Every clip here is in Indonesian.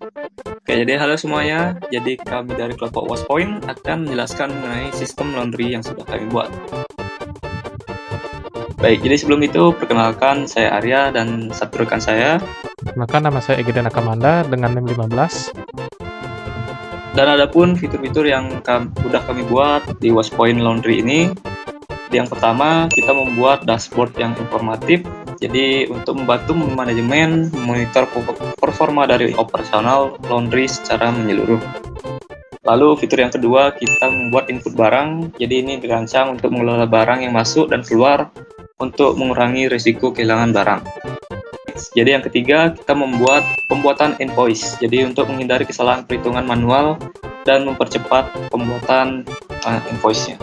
Oke, jadi halo semuanya. Jadi kami dari kelompok Waspoint akan menjelaskan mengenai sistem laundry yang sudah kami buat. Baik, jadi sebelum itu perkenalkan saya Arya dan satu rekan saya. Maka nama saya Egede Nakamanda dengan NIM 15. Dan ada pun fitur-fitur yang sudah kami buat di Waspoint Laundry ini. Yang pertama, kita membuat dashboard yang informatif. Jadi untuk membantu manajemen memonitor performa dari operasional laundry secara menyeluruh. Lalu fitur yang kedua, kita membuat input barang. Jadi ini dirancang untuk mengelola barang yang masuk dan keluar untuk mengurangi risiko kehilangan barang. Jadi yang ketiga, kita membuat pembuatan invoice. Jadi untuk menghindari kesalahan perhitungan manual dan mempercepat pembuatan invoice-nya.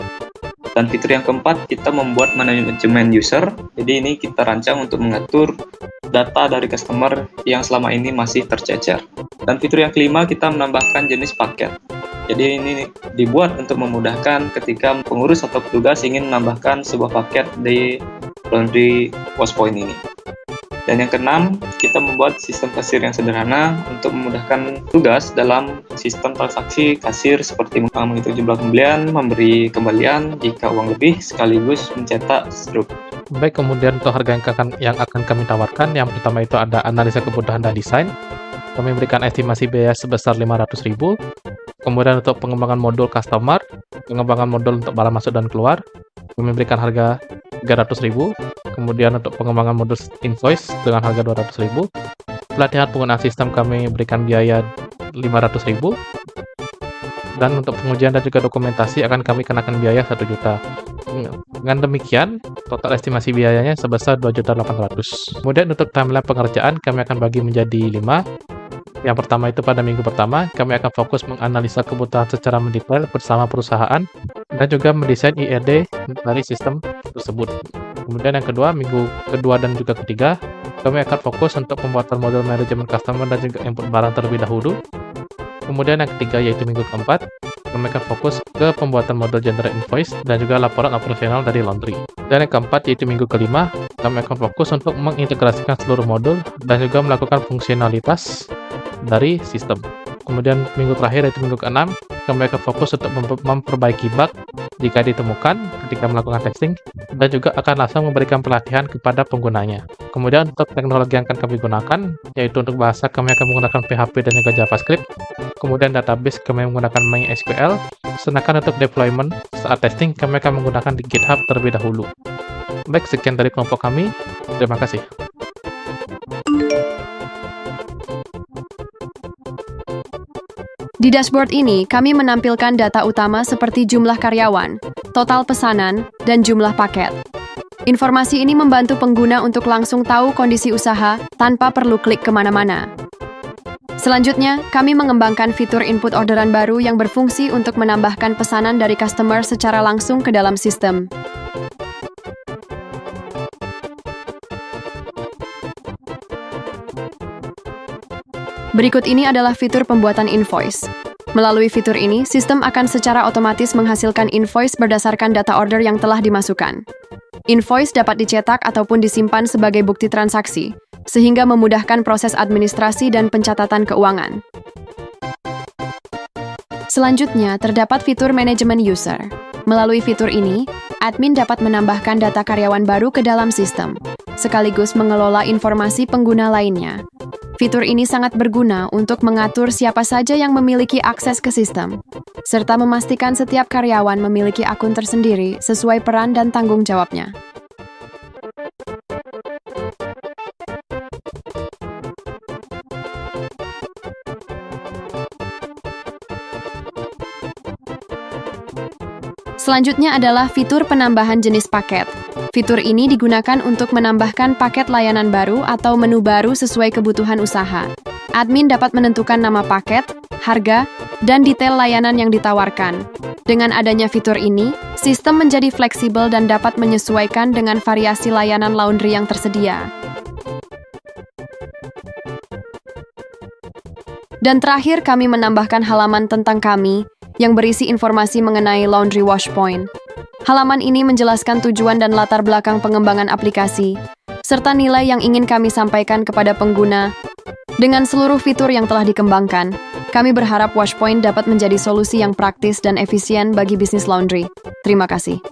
Dan fitur yang keempat, kita membuat manajemen user. Jadi ini kita rancang untuk mengatur data dari customer yang selama ini masih tercecer. Dan fitur yang kelima, kita menambahkan jenis paket. Jadi ini dibuat untuk memudahkan ketika pengurus atau petugas ingin menambahkan sebuah paket di laundry Waspoint ini. Dan yang keenam, kita membuat sistem kasir yang sederhana untuk memudahkan tugas dalam sistem transaksi kasir seperti menghitung jumlah pembelian, memberi kembalian jika uang lebih, sekaligus mencetak struk. Baik, kemudian untuk harga yang akan kami tawarkan, yang pertama itu ada analisa kebutuhan dan desain. Kami berikan estimasi biaya sebesar 500.000. Kemudian untuk pengembangan modul customer, pengembangan modul untuk barang masuk dan keluar, kami berikan harga 300.000. Kemudian untuk pengembangan modul invoice dengan harga 200.000. Pelatihan penggunaan sistem kami berikan biaya 500.000. Dan untuk pengujian dan juga dokumentasi akan kami kenakan biaya 1 juta. Dengan demikian, total estimasi biayanya sebesar 2.800.000. Kemudian untuk timeline pengerjaan kami akan bagi menjadi 5. Yang pertama itu pada minggu pertama, kami akan fokus menganalisa kebutuhan secara mendetail bersama perusahaan dan juga mendesain IRD dari sistem tersebut. Kemudian yang kedua, minggu kedua dan juga ketiga, kami akan fokus untuk pembuatan model manajemen customer dan juga input barang terlebih dahulu. Kemudian yang ketiga yaitu minggu keempat, kami akan fokus ke pembuatan model generate invoice dan juga laporan operasional dari laundry. Dan yang keempat yaitu minggu kelima, kami akan fokus untuk mengintegrasikan seluruh modul dan juga melakukan fungsionalitas dari sistem. Kemudian minggu terakhir yaitu minggu ke-6, kami akan fokus untuk memperbaiki bug jika ditemukan ketika melakukan testing dan juga akan langsung memberikan pelatihan kepada penggunanya. Kemudian untuk teknologi yang akan kami gunakan, yaitu untuk bahasa kami akan menggunakan PHP dan juga JavaScript. Kemudian database kami menggunakan MySQL. Sedangkan untuk deployment saat testing kami akan menggunakan di GitHub terlebih dahulu. Baik, sekian dari kelompok kami. Terima kasih. Di dashboard ini, kami menampilkan data utama seperti jumlah karyawan, total pesanan, dan jumlah paket. Informasi ini membantu pengguna untuk langsung tahu kondisi usaha tanpa perlu klik kemana-mana. Selanjutnya, kami mengembangkan fitur input orderan baru yang berfungsi untuk menambahkan pesanan dari customer secara langsung ke dalam sistem. Berikut ini adalah fitur pembuatan invoice. Melalui fitur ini, sistem akan secara otomatis menghasilkan invoice berdasarkan data order yang telah dimasukkan. Invoice dapat dicetak ataupun disimpan sebagai bukti transaksi, sehingga memudahkan proses administrasi dan pencatatan keuangan. Selanjutnya, terdapat fitur manajemen user. Melalui fitur ini, admin dapat menambahkan data karyawan baru ke dalam sistem, sekaligus mengelola informasi pengguna lainnya. Fitur ini sangat berguna untuk mengatur siapa saja yang memiliki akses ke sistem, serta memastikan setiap karyawan memiliki akun tersendiri sesuai peran dan tanggung jawabnya. Selanjutnya adalah fitur penambahan jenis paket. Fitur ini digunakan untuk menambahkan paket layanan baru atau menu baru sesuai kebutuhan usaha. Admin dapat menentukan nama paket, harga, dan detail layanan yang ditawarkan. Dengan adanya fitur ini, sistem menjadi fleksibel dan dapat menyesuaikan dengan variasi layanan laundry yang tersedia. Dan terakhir, kami menambahkan halaman tentang kami yang berisi informasi mengenai Laundry Waspoint. Halaman ini menjelaskan tujuan dan latar belakang pengembangan aplikasi, serta nilai yang ingin kami sampaikan kepada pengguna. Dengan seluruh fitur yang telah dikembangkan, kami berharap Washpoint dapat menjadi solusi yang praktis dan efisien bagi bisnis laundry. Terima kasih.